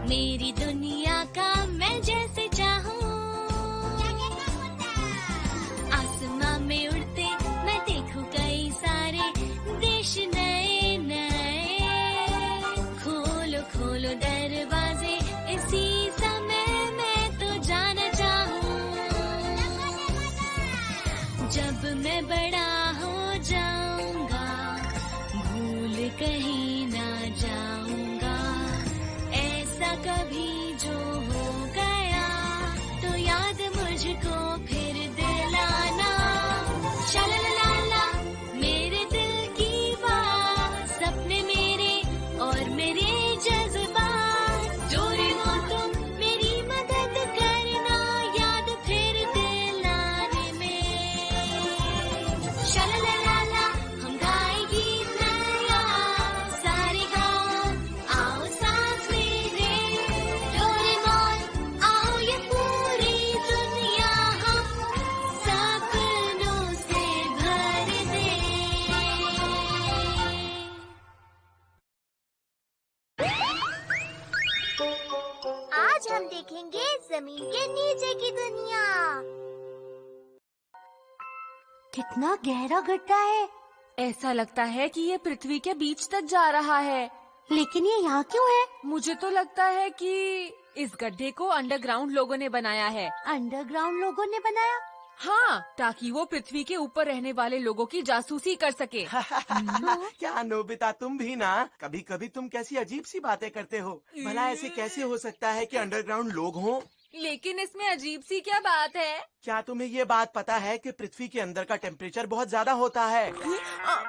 मेरी दुनिया का मैं जैसे चाहूँ। आसमां में उड़ते मैं देखूं कई सारे देश नए नए। खोलो खोलो दरवाजे इसी समय मैं तो जाना चाहूँ। जब मैं बड़ा हो जाऊंगा भूल कहीं ना जाऊंगा। ऐसा कभी जो हो गया तो याद मुझको फिर दिलाना। शालालाला मेरे दिल की बात, सपने मेरे और मेरे जज्बात। डोरेमोन तुम मेरी मदद करना याद फिर दिलाने में। शालालाला हम गाए गीत नया सारे गाँव, आओ साथ मेरे। डोरेमोन आओ ये पूरी दुनिया हम सपनों से भर दे। आज हम देखेंगे जमीन के नीचे की दुनिया। कितना गहरा गड्ढा है। ऐसा लगता है कि ये पृथ्वी के बीच तक जा रहा है। लेकिन ये यहाँ क्यों है? मुझे तो लगता है कि इस गड्ढे को अंडरग्राउंड लोगों ने बनाया है। अंडरग्राउंड लोगों ने बनाया? हाँ, ताकि वो पृथ्वी के ऊपर रहने वाले लोगों की जासूसी कर सके। क्या नोबिता, तुम भी ना कभी कभी तुम कैसी अजीब सी बातें करते हो। भला ऐसे कैसे हो सकता है कि अंडरग्राउंड लोग हों? लेकिन इसमें अजीब सी क्या बात है? क्या तुम्हें ये बात पता है कि पृथ्वी के अंदर का टेम्परेचर बहुत ज्यादा होता है?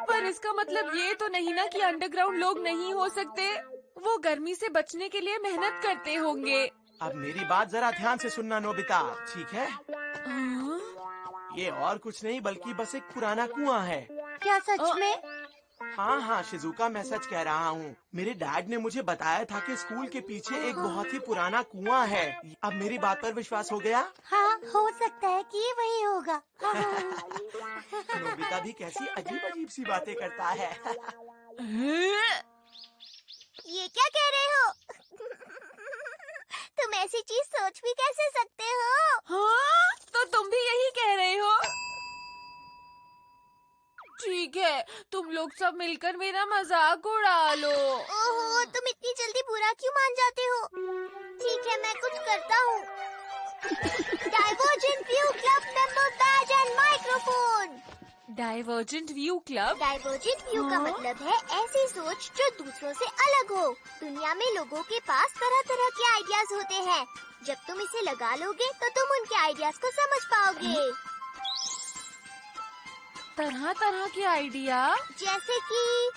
पर इसका मतलब ये तो नहीं ना कि अंडरग्राउंड लोग नहीं हो सकते। वो गर्मी से बचने के लिए मेहनत करते होंगे। अब मेरी बात जरा ध्यान से सुनना नोबिता, ठीक है? ये और कुछ नहीं बल्कि बस एक पुराना कुआं है। क्या सच में? हाँ हाँ शिजुका, मैं सच कह रहा हूँ। मेरे डैड ने मुझे बताया था कि स्कूल के पीछे एक बहुत ही पुराना कुआं है। अब मेरी बात पर विश्वास हो गया? हाँ, हो सकता है कि ये वही होगा। नोबिता भी कैसी अजीब अजीब सी बातें करता है। ये क्या कह रहे हो? तुम ऐसी चीज सोच भी कैसे सकते हो? हाँ, तो तुम भी यही कह रहे हो? ठीक है, तुम लोग सब मिलकर मेरा मजाक उड़ा लो। ओहो, तुम इतनी जल्दी बुरा क्यों मान जाते हो? ठीक है, मैं कुछ करता हूँ। Divergent view club member badge and microphone. Divergent view club? Divergent view का मतलब है ऐसी सोच जो दूसरों से अलग हो। दुनिया में लोगों के पास तरह तरह के आइडियाज होते हैं। जब तुम इसे लगा लोगे तो तुम उनके आइडियाज को समझ पाओगे। तरह तरह के आइडिया? जैसे कि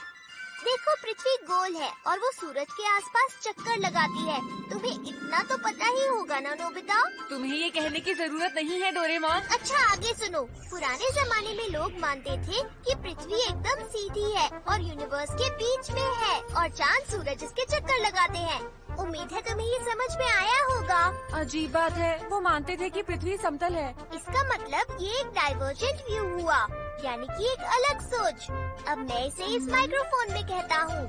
देखो, पृथ्वी गोल है और वो सूरज के आसपास चक्कर लगाती है। तुम्हें इतना तो पता ही होगा ना नोबिता? तुम्हें ये कहने की जरूरत नहीं है डोरेमोन। अच्छा, आगे सुनो। पुराने जमाने में लोग मानते थे कि पृथ्वी एकदम सीधी है और यूनिवर्स के बीच में है और चांद सूरज इसके चक्कर लगाते हैं। उम्मीद है तुम्हें ये समझ में आया होगा। अजीब बात है, वो मानते थे कि पृथ्वी समतल है। इसका मतलब ये एक डाइवर्जेंट व्यू हुआ, यानी कि एक अलग सोच। अब मैं इसे इस माइक्रोफोन में कहता हूँ।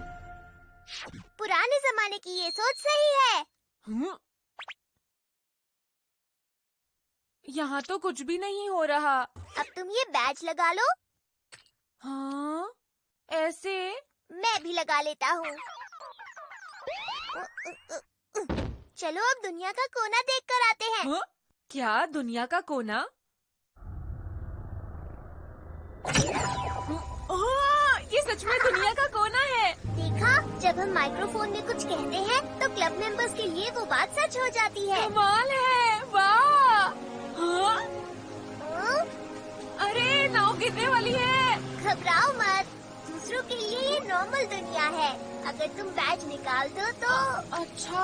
पुराने जमाने की ये सोच सही है। यहाँ तो कुछ भी नहीं हो रहा। अब तुम ये बैज लगा लो। हाँ, ऐसे? मैं भी लगा लेता हूँ। चलो अब दुनिया का कोना देख कर आते हैं। हाँ? क्या दुनिया का कोना? ये सच में दुनिया का कोना है। देखा, जब हम माइक्रोफोन में कुछ कहते हैं तो क्लब मेंबर्स के लिए वो बात सच हो जाती है। कमाल है, वाह! हाँ? हाँ? अरे नाव गिरने वाली है। घबराओ मत, दूसरों के लिए ये नॉर्मल दुनिया है। अगर तुम बैज निकाल दो तो। अच्छा,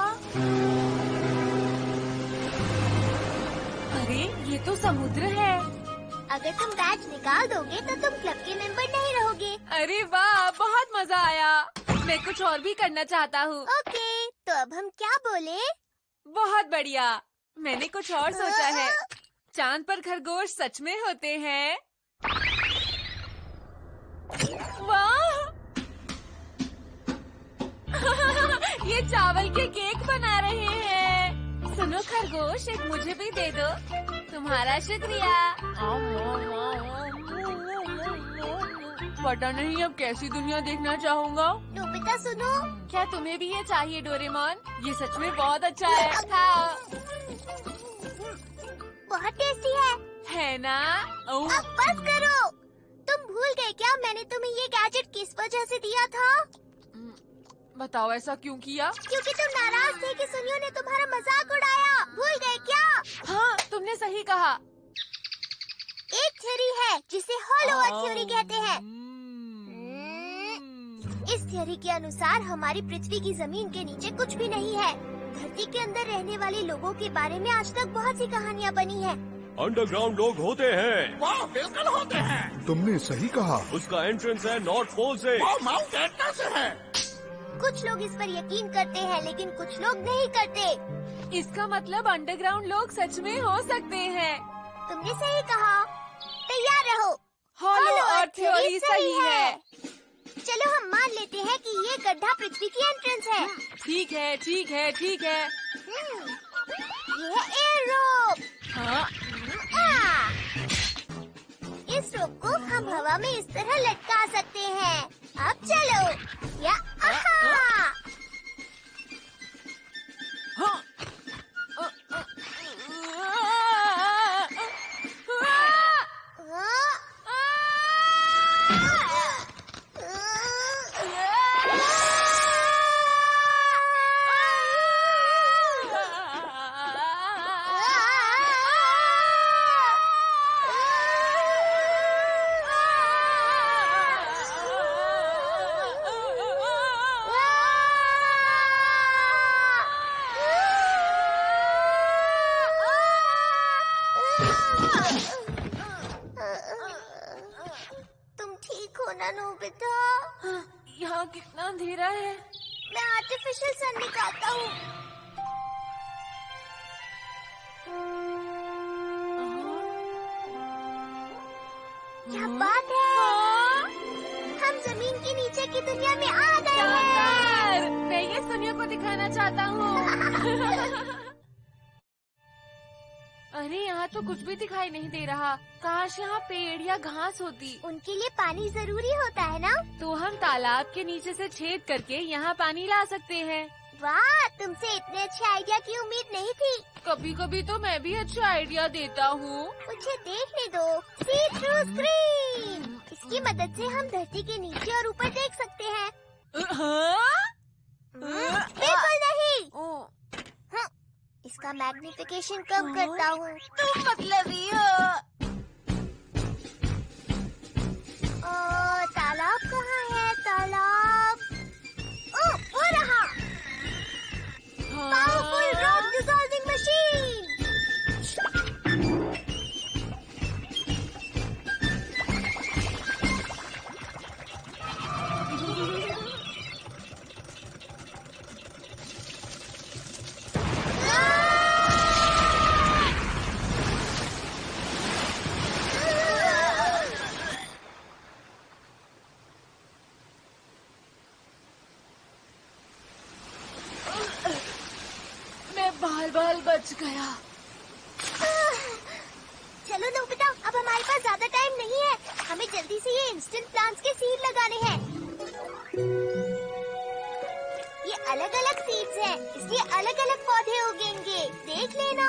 अरे ये तो समुद्र है। अगर तुम बैज निकाल दोगे तो तुम क्लब के मेंबर नहीं रहोगे। अरे वाह, बहुत मजा आया। मैं कुछ और भी करना चाहता हूँ। ओके, तो अब हम क्या बोले? बहुत बढ़िया, मैंने कुछ और सोचा है। चांद पर खरगोश सच में होते हैं। वाह! ये ये चावल के केक बना रहे हैं। सुनो खरगोश, एक मुझे भी दे दो। तुम्हारा शुक्रिया। पता नहीं अब कैसी दुनिया देखना चाहूँगा। नोबिता सुनो, क्या तुम्हें भी ये चाहिए डोरेमोन? ये सच में बहुत अच्छा है। खाओ। बहुत टेस्टी है ना? ओह, अब बस करो। तुम भूल गए क्या मैंने तुम्हें ये गैजेट किस वजह से दिया था? बताओ ऐसा क्यों किया? क्योंकि तुम नाराज थे कि सुनियो ने तुम्हारा मजाक उड़ाया। भूल गए क्या? हाँ, तुमने सही कहा। एक थ्योरी है जिसे हॉलो अर्थ थ्योरी कहते हैं। इस थ्योरी के अनुसार हमारी पृथ्वी की जमीन के नीचे कुछ भी नहीं है। धरती के अंदर रहने वाले लोगों के बारे में आज तक बहुत सी कहानियाँ बनी हैं। अंडरग्राउंड लोग होते हैं। वाह, बिल्कुल होते हैं। तुमने सही कहा। उसका एंट्रेंस है नॉर्थ पोल से। वो माउंट एटना से है। कुछ लोग इस पर यकीन करते हैं लेकिन कुछ लोग नहीं करते। इसका मतलब अंडरग्राउंड लोग सच में हो सकते हैं। तुमने सही कहा। तैयार रहो। हॉलो अर्थ थ्योरी सही है। चलो हम मान लेते हैं कि ये गड्ढा पृथ्वी की एंट्रेंस है। ठीक है, ठीक है, ठीक है। ये है एयर रोप। हाँ, इस रोप को हम हवा में इस तरह लटका सकते हैं। अब चलो। या आहा। हाँ। तुम ठीक हो ना नोबिता? यहाँ कितना अंधेरा है। मैं आर्टिफिशियल सन निकालता हूँ। क्या बात है? हम जमीन के नीचे की दुनिया में आ गए हैं। शानदार! मैं ये सुनियो को दिखाना चाहता हूँ। अरे यहाँ तो कुछ भी दिखाई नहीं दे रहा। काश यहाँ पेड़ या घास होती। उनके लिए पानी जरूरी होता है ना? तो हम तालाब के नीचे से छेद करके यहाँ पानी ला सकते हैं। वाह, तुमसे इतने अच्छे आइडिया की उम्मीद नहीं थी। कभी कभी तो मैं भी अच्छे आइडिया देता हूँ। मुझे देखने दो। सी थ्रू स्क्रीन। इसकी मदद से हम धरती के नीचे और ऊपर देख सकते हैं। बिल्कुल नहीं। हाँ, इसका मैग्निफिकेशन कम करता हूँ। तुम मतलबी हो। तालाब कहाँ है? तालाब वो रहा। Powerful rock dissolving machine. बाल बच गया। चलो नोबिता, अब हमारे पास ज्यादा टाइम नहीं है। हमें जल्दी से ये इंस्टेंट प्लांट्स के सीड लगाने हैं। ये अलग अलग सीड्स हैं, इसलिए अलग अलग पौधे उगेंगे। देख लेना।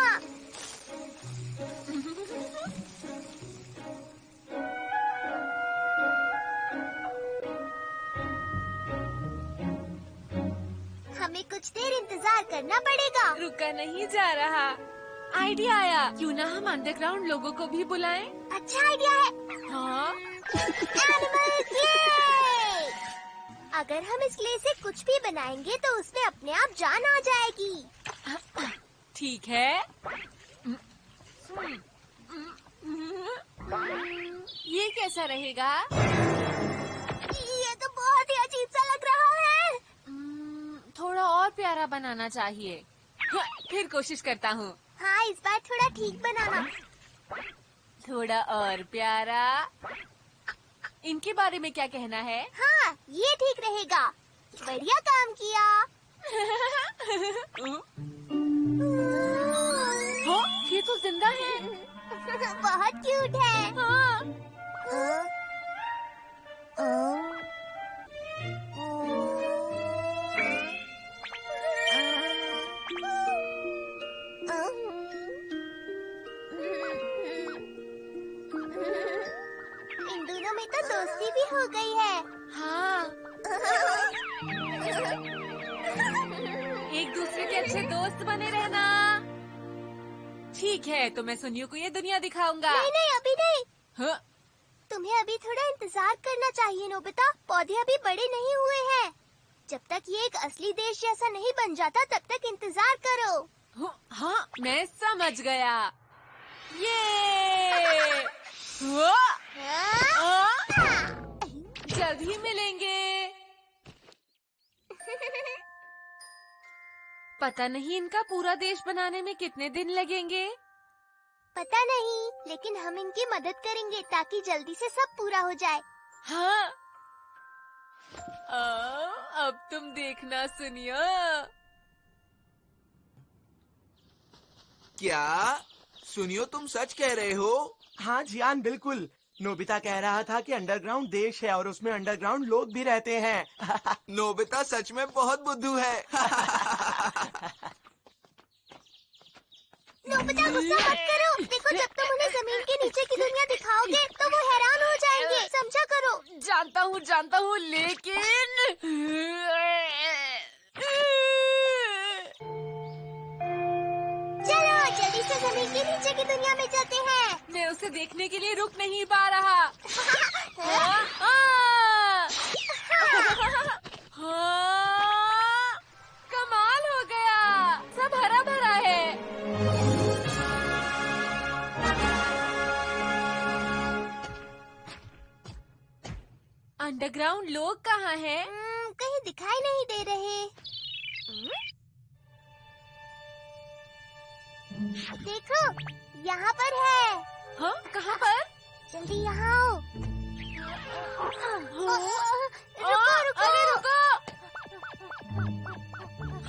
हमें कुछ देर इंतजार करना पड़ेगा। रुका नहीं जा रहा। आइडिया आया, क्यों ना हम अंडरग्राउंड लोगों को भी बुलाएं? अच्छा आइडिया है। हाँ, एनिमल क्ले। अगर हम इस क्ले से कुछ भी बनाएंगे तो उसमें अपने आप जान आ जाएगी। ठीक है। ये कैसा रहेगा? ये तो बहुत ही अजीब सा लग रहा है। थोड़ा और प्यारा बनाना चाहिए। फिर कोशिश करता हूँ। हाँ, इस बार थोड़ा ठीक बनाना। थोड़ा और प्यारा। इनके बारे में क्या कहना है? हाँ, ये ठीक रहेगा। बढ़िया काम किया। हाँ, ये तो जिंदा है। बहुत क्यूट है। हाँ। इन दोनों में तो दोस्ती भी हो गई है। हाँ, एक दूसरे के अच्छे दोस्त बने रहना। ठीक है, तो मैं सुनियो को ये दुनिया दिखाऊंगा। नहीं नहीं, अभी नहीं। हाँ? तुम्हें अभी थोड़ा इंतजार करना चाहिए नोबिता। पौधे अभी बड़े नहीं हुए हैं। जब तक ये एक असली देश जैसा नहीं बन जाता तब तक इंतजार करो। हाँ, मैं समझ गया। ये जल्द ही मिलेंगे। पता नहीं इनका पूरा देश बनाने में कितने दिन लगेंगे। पता नहीं, लेकिन हम इनकी मदद करेंगे ताकि जल्दी से सब पूरा हो जाए। हाँ। अब तुम देखना सुनियो। क्या सुनियो, तुम सच कह रहे हो? हाँ जियान, बिल्कुल। नोबिता कह रहा था कि अंडरग्राउंड देश है और उसमें अंडरग्राउंड लोग भी रहते हैं। नोबिता सच में बहुत बुद्धू है। नोबिता गुस्सा मत करो। देखो, जब तुम उन्हें जमीन के नीचे की दुनिया दिखाओगे तो वो हैरान हो जाएंगे। समझा करो। जानता हूँ, लेकिन चलो जल्दी से जमीन के नीचे की दुनिया में चलते हैं। मैं उसे देखने के लिए रुक नहीं पा रहा। कमाल हो गया, सब हरा भरा है। अंडरग्राउंड लोग कहाँ हैं? कहीं दिखाई नहीं दे रहे। देखो, यहाँ पर है। हाँ, कहाँ पर? जल्दी यहाँ आओ। रुको। अरे रुको,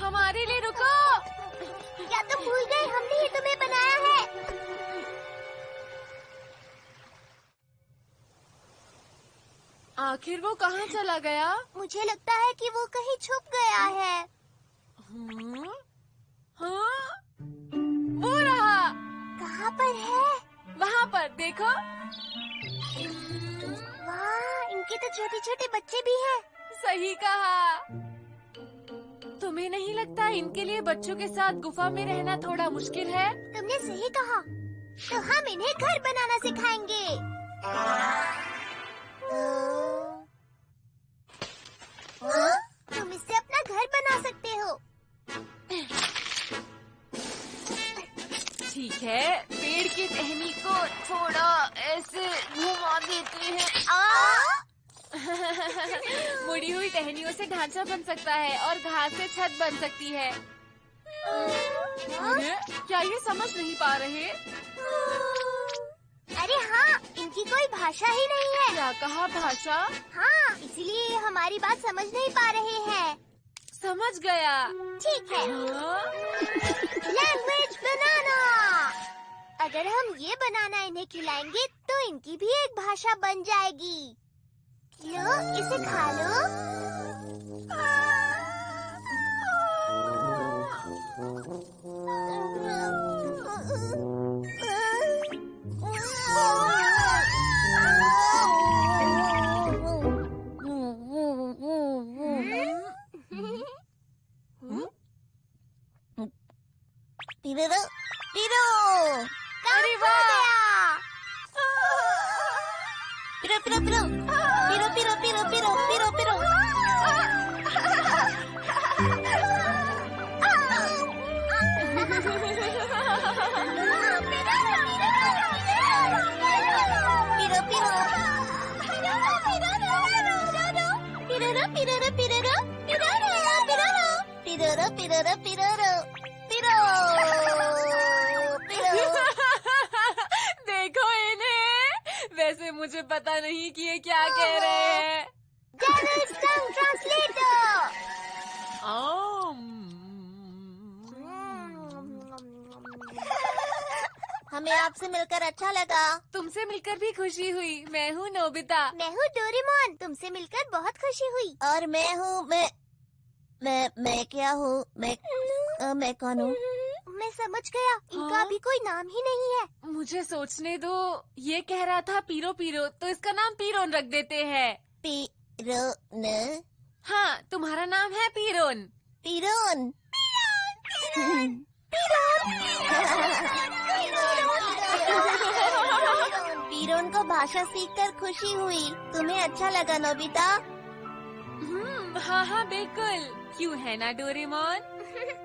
हमारे लिए रुको। या तो भूल गए हमने ही तुम्हें बनाया है। आखिर वो कहाँ चला गया? मुझे लगता है कि वो कहीं छुप गया है। हाँ? वो रहा। कहाँ पर है? वहाँ पर देखो। वाह, इनके तो छोटे छोटे बच्चे भी हैं। सही कहा। तुम्हें नहीं लगता इनके लिए बच्चों के साथ गुफा में रहना थोड़ा मुश्किल है? तुमने सही कहा। तो हम इन्हें घर बनाना सिखाएंगे। तुम इससे अपना घर बना सकते हो। ठीक है, पेड़ की टहनी को थोड़ा ऐसे घुमा देते हैं। मुड़ी हुई टहनियों से ढांचा बन सकता है और घास से छत बन सकती है। अरे, क्या ये समझ नहीं पा रहे? अरे हाँ, इनकी कोई भाषा ही नहीं है। क्या कहा भाषा? हाँ, इसलिए हमारी बात समझ नहीं पा रहे हैं। समझ गया। ठीक है। हाँ? लैंग्वेज बनाना। अगर हम ये बनाना इन्हें खिलाएंगे तो इनकी भी एक भाषा बन जाएगी। लो, इसे खा लो। पिरो, अरे वाह! पिरो पिरो पिरो पिरो पिरो पिरो पिरो पिरो पिरो। देखो इन्हें, वैसे मुझे पता नहीं कि ये क्या कह रहे हैं। Devil's Tongue Translator। हमें आपसे मिलकर अच्छा लगा। तुमसे मिलकर भी खुशी हुई। मैं हूँ नोबिता। मैं हूँ डोरेमोन। तुमसे मिलकर बहुत खुशी हुई। और मैं हूँ मैं क्या हूँ? मैं कौन हूँ? मैं समझ गया। इनका हाँ? अभी कोई नाम ही नहीं है। मुझे सोचने दो। ये कह रहा था पीरो पीरो, तो इसका नाम पीरोन रख देते हैं। पीरोन। हाँ, तुम्हारा नाम है पीरोन। पीरोन। पीरोन को भाषा सीखकर खुशी हुई। तुम्हें अच्छा लगा नोबिता? हाँ हाँ बिल्कुल। क्यों है ना डोरेमोन?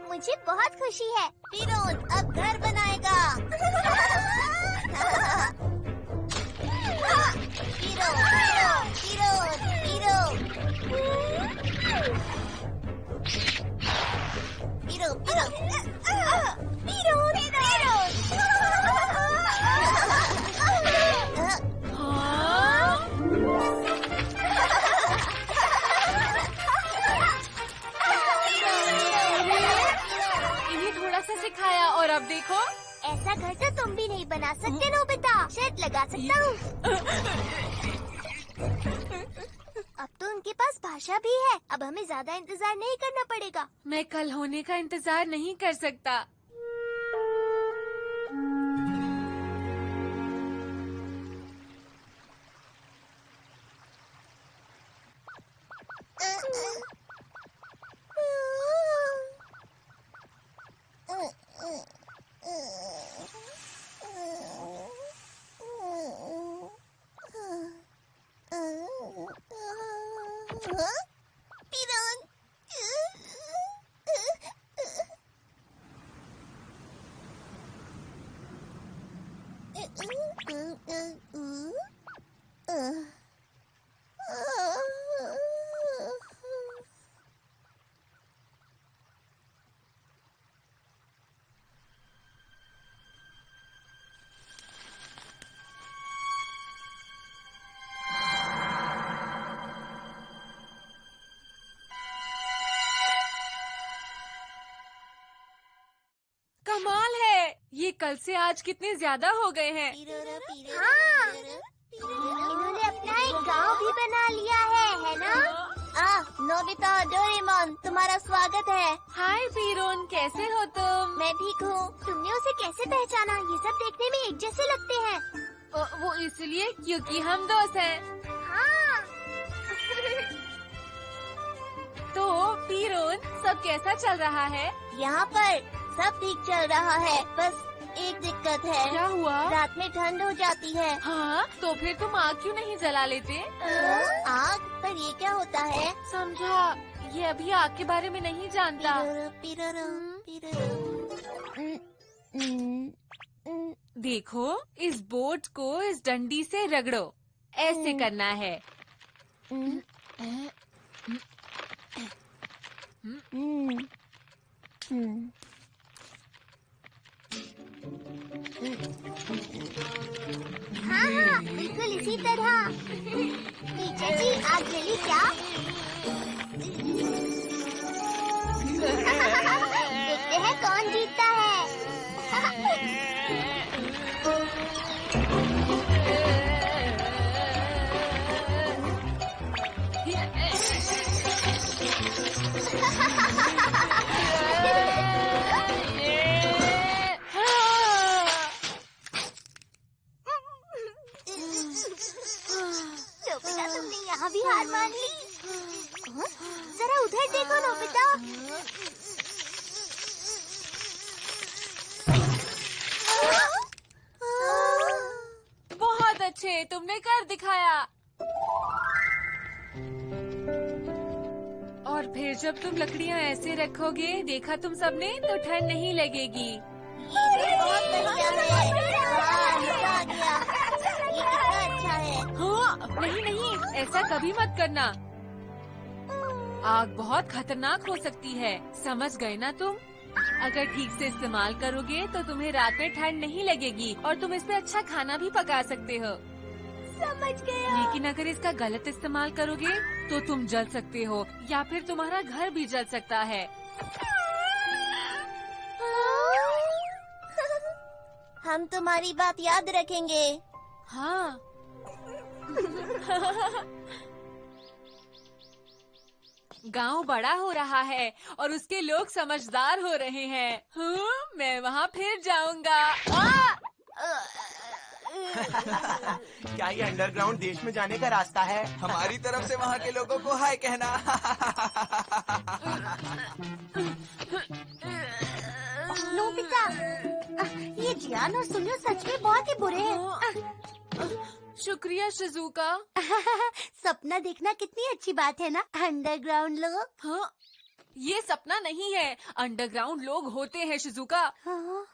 मुझे बहुत खुशी है। पीरोन अब घर बनाएगा। पीरोन, पीरोन, पीरोन, पीरोन, पीरोन, इन्हें थोड़ा सा सिखाया और अब देखो। ऐसा घर तो तुम भी नहीं बना सकते नोबिता। शर्त लगा सकता हूँ। अब तो उनके पास भाषा भी है। अब हमें ज्यादा इंतजार नहीं करना पड़ेगा। मैं कल होने का इंतजार नहीं कर सकता। कमाल है, ये कल से आज कितने ज्यादा हो गए हैं। हाँ, इन्होंने अपना एक गांव भी बना लिया है ना? नोबिता, डोरेमोन, तुम्हारा स्वागत है। हाय पीरोन, कैसे हो तुम? मैं ठीक हूँ। तुमने उसे कैसे पहचाना? ये सब देखने में एक जैसे लगते हैं। वो इसलिए क्योंकि हम दोस्त हैं। हाँ। तो पीरोन, सब कैसा चल रहा है? यहाँ पर सब ठीक चल रहा है। बस एक दिक्कत है। क्या हुआ? रात में ठंड हो जाती है। हाँ, तो फिर तुम आग क्यों नहीं जला लेते? आग? पर ये क्या होता है? समझा, ये अभी आग के बारे में नहीं जानता। देखो, इस बोर्ड को इस डंडी से रगड़ो। ऐसे करना है। हाँ, बिल्कुल इसी तरह। टीचर जी, आग जली क्या? देखते हैं कौन जीतता है। नोबिता, तुमने यहाँ भी हार मान ली। जरा उधर देखो नोबिता। बहुत अच्छे, तुमने कर दिखाया। और फिर जब तुम लकड़ियाँ ऐसे रखोगे, देखा तुम सबने, तो ठंड नहीं लगेगी। ये तो बहुत बढ़िया है। हाँ, मजा आ गया। ये कितना अच्छा है। हाँ, नहीं, ऐसा कभी मत करना। आग बहुत खतरनाक हो सकती है, समझ गए ना तुम? अगर ठीक से इस्तेमाल करोगे तो तुम्हें रात में ठंड नहीं लगेगी और तुम इस पे अच्छा खाना भी पका सकते हो। समझ गया। लेकिन अगर इसका गलत इस्तेमाल करोगे तो तुम जल सकते हो या फिर तुम्हारा घर भी जल सकता है। हम तुम्हारी बात याद रखेंगे। हाँ। गांव बड़ा हो रहा है और उसके लोग समझदार हो रहे हैं। हाँ, मैं वहाँ फिर जाऊंगा। क्या ये अंडरग्राउंड देश में जाने का रास्ता है? हमारी तरफ से वहाँ के लोगों को हाय कहना। नोबिता, ये जियान और सुनियो सच में बहुत ही बुरे हैं। शुक्रिया शिजुका। सपना देखना कितनी अच्छी बात है ना अंडरग्राउंड लोग। हाँ, ये सपना नहीं है, अंडरग्राउंड लोग होते हैं शिजुका। हाँ।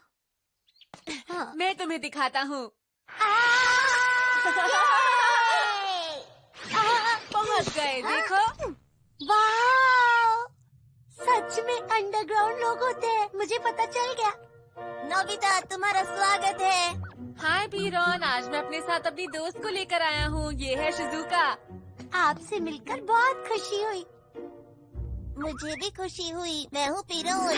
हाँ। मैं तुम्हें दिखाता हूँ। पहुँच गए, देखो। वाह! सच में अंडरग्राउंड लोग होते हैं, मुझे पता चल गया। नोबिता, तुम्हारा स्वागत है। हाय पीरॉन, आज मैं अपने साथ अपनी दोस्त को लेकर आया हूँ। ये है शिजुका। आपसे मिलकर बहुत खुशी हुई। मुझे भी खुशी हुई। मैं हूँ पीरोन।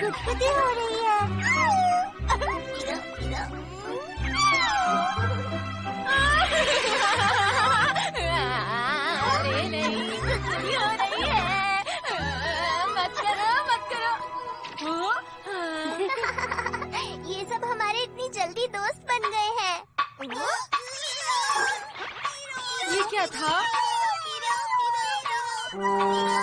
गुदगुदी हो रही है। पीरो, पीरो। अरे नहीं, गुदगुदी हो रही है। मत करो, मत करो। ये सब हमारे इतनी जल्दी दोस्त बन गए हैं। ये क्या था? पीरो, पीरो, पीरो।